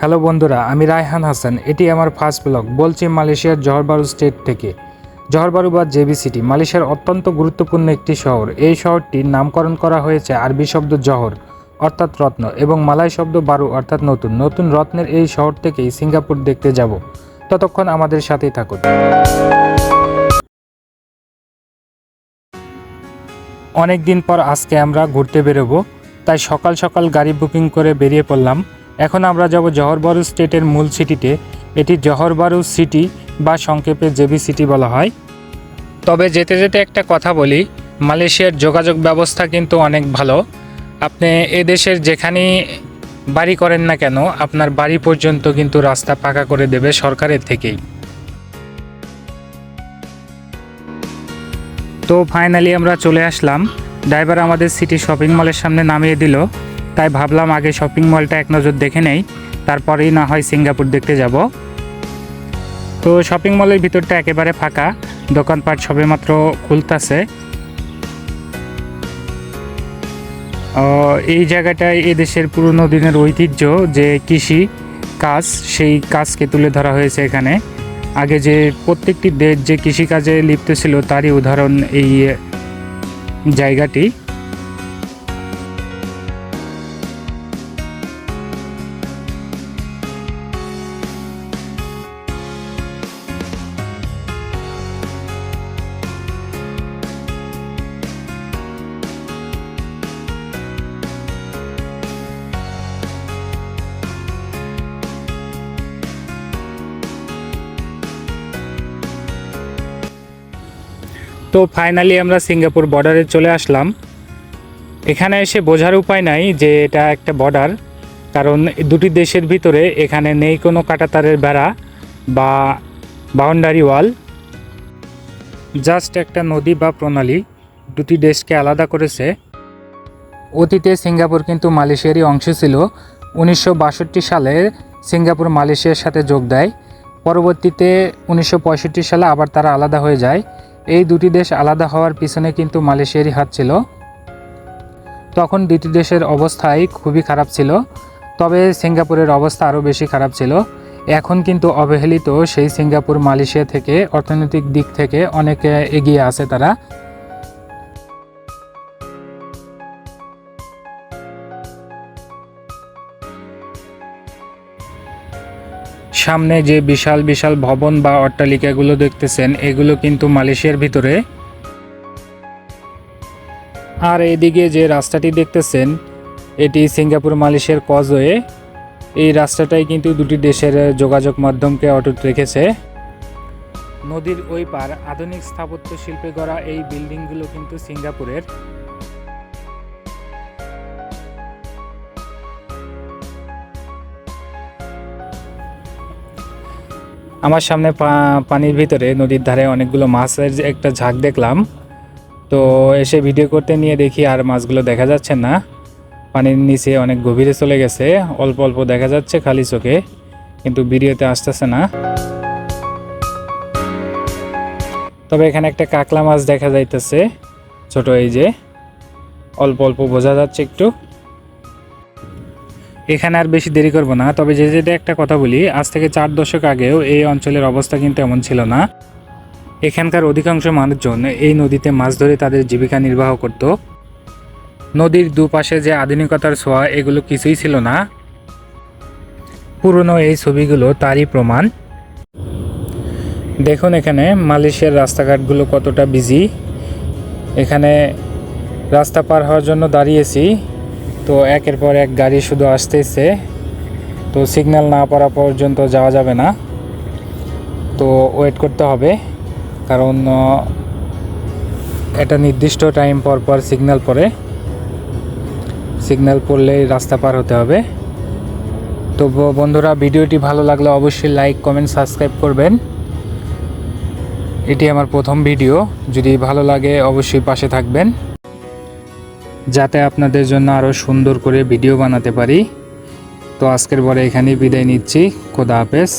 Hello বন্ধুরা, আমি রায়হান হাসান। এটি আমার ফার্স্ট ব্লগ। বলছি মালয়েশিয়ার জহর বারু স্টেট থেকে। জহর বারু বা জেবি সিটি মালয়েশিয়ার অত্যন্ত গুরুত্বপূর্ণ একটি শহর। এই শহরটির নামকরণ করা হয়েছে আরবি শব্দ জহর অর্থাৎ রত্ন এবং মালয় শব্দ বারু অর্থাৎ নতুন। নতুন রত্নের এই শহর থেকেই সিঙ্গাপুর দেখতে যাব। ততক্ষণ আমাদের সাথেই থাকুন। অনেক দিন পর আজকে আমরা ঘুরতে বেরোবো, তাই সকাল সকাল গাড়ি বুকিং করে বেরিয়ে পড়লাম। এখন আমরা যাব জহর বারু স্টেটের মূল সিটিতে। এটি জহর বারু সিটি বা সংক্ষেপে জেবি সিটি বলা হয়। তবে যেতে যেতে একটা কথা বলি, মালয়েশিয়ার যোগাযোগ ব্যবস্থা কিন্তু অনেক ভালো। আপনি এদেশের যেখানেই বাড়ি করেন না কেন, আপনার বাড়ি পর্যন্ত কিন্তু রাস্তা পাকা করে দেবে সরকারের থেকেই। তো ফাইনালি আমরা চলে আসলাম। ড্রাইভার আমাদের সিটি শপিং মলের সামনে নামিয়ে দিল, তাই ভাবলাম আগে শপিং মলটা এক নজর দেখে নেই, তারপরেই না হয় সিঙ্গাপুর দেখতে যাব। তো শপিং মলের ভিতরটা একেবারে ফাঁকা, দোকানপাট সবেমাত্র খুলতেছে। এই জায়গাটায় এদেশের পুরনো দিনের ঐতিহ্য যে কৃষি কাজ, সেই কাজকে তুলে ধরা হয়েছে এখানে। আগে যে প্রত্যেকটি দেশ যে কৃষিকাজে লিপ্ত ছিল তারই উদাহরণ এই জায়গাটি। তো ফাইনালি আমরা সিঙ্গাপুর বর্ডারে চলে আসলাম। এখানে এসে বোঝার উপায় নাই যে এটা একটা বর্ডার, কারণ দুটি দেশের ভিতরে এখানে নেই কোনো কাঁটাতারের বেড়া বা বাউন্ডারি ওয়াল। জাস্ট একটা নদী বা প্রণালী দুটি দেশকে আলাদা করেছে। অতীতে সিঙ্গাপুর কিন্তু মালয়েশিয়ারই অংশ ছিল। 1962 সালে সিঙ্গাপুর মালয়েশিয়ার সাথে যোগ দেয়। পরবর্তীতে 1965 সালে আবার তারা আলাদা হয়ে যায়। এই দুটি দেশ আলাদা হওয়ার পিছনে কিন্তু মালয়েশিয়ারই হাত ছিল। তখন দুটি দেশের অবস্থাই খুবই খারাপ ছিল, তবে সিঙ্গাপুরের অবস্থা আরও বেশি খারাপ ছিল। এখন কিন্তু অবহেলিত সেই সিঙ্গাপুর মালয়েশিয়া থেকে অর্থনৈতিক দিক থেকে অনেক এগিয়ে আছে তারা। সামনে যে বিশাল বিশাল ভবন বা অট্টালিকাগুলো দেখতেছেন, এগুলো কিন্তু মালয়েশিয়ার ভিতরে। আর এদিকে যে রাস্তাটি দেখতেছেন, এটি সিঙ্গাপুর মালয়েশিয়ার কজওয়ে। এই রাস্তাটাই কিন্তু দুটি দেশের যোগাযোগ মাধ্যমকে অটুট রেখেছে। নদীর ওই পার আধুনিক স্থাপত্য শিল্পে গড়া এই বিল্ডিংগুলো কিন্তু সিঙ্গাপুরের। আমার সামনে পানির ভিতরে নদীর ধারে অনেকগুলো মাছের একটা ঝাঁক দেখলাম। তো এসে ভিডিও করতে নিয়ে দেখি আর মাছগুলো দেখা যাচ্ছে না, পানির নিচে অনেক গভীরে চলে গেছে। অল্প অল্প দেখা যাচ্ছে খালি চোখে, কিন্তু ভিডিওতে আসতেছে না। তবে এখানে একটা কাকলা মাছ দেখা যাইতেছে, ছোট, এই যে অল্প অল্প বোঝা যাচ্ছে একটু। এখানে আর বেশি দেরি করব না, তবে যেটা একটা কথা বলি, আজ থেকে 4 দশক আগেও এই অঞ্চলের অবস্থা কিন্তু এমন ছিল না। এখানকার অধিকাংশ মানুষজন এই নদীতে মাছ ধরে তাদের জীবিকা নির্বাহ করত। নদীর দুপাশে যে আধুনিকতার ছোঁয়া, এগুলো কিছুই ছিল না। পুরনো এই ছবিগুলো তারই প্রমাণ। দেখুন এখানে মালয়েশিয়ার রাস্তাঘাটগুলো কতটা বিজি। এখানে রাস্তা পার হওয়ার জন্য দাঁড়িয়েছি, তো একের পর এক গাড়ি শুধু আসতেছে। তো সিগন্যাল না পড়া পর্যন্ত যাওয়া যাবে না, তো ওয়েট করতে হবে, কারণ এটা নির্দিষ্ট টাইম পর পর সিগন্যাল পড়ে। সিগন্যাল পড়লেই রাস্তা পার হতে হবে। তো বন্ধুরা, ভিডিওটি ভালো লাগলে অবশ্যই লাইক, কমেন্ট, সাবস্ক্রাইব করবেন। এটি আমার প্রথম ভিডিও। যদি ভালো লাগে অবশ্যই পাশে থাকবেন, যাতে আপনাদের জন্য আরও সুন্দর করে ভিডিও বানাতে পারি। তো আজকের পরে এখানেই বিদায় নিচ্ছি। খোদা হাফেজ।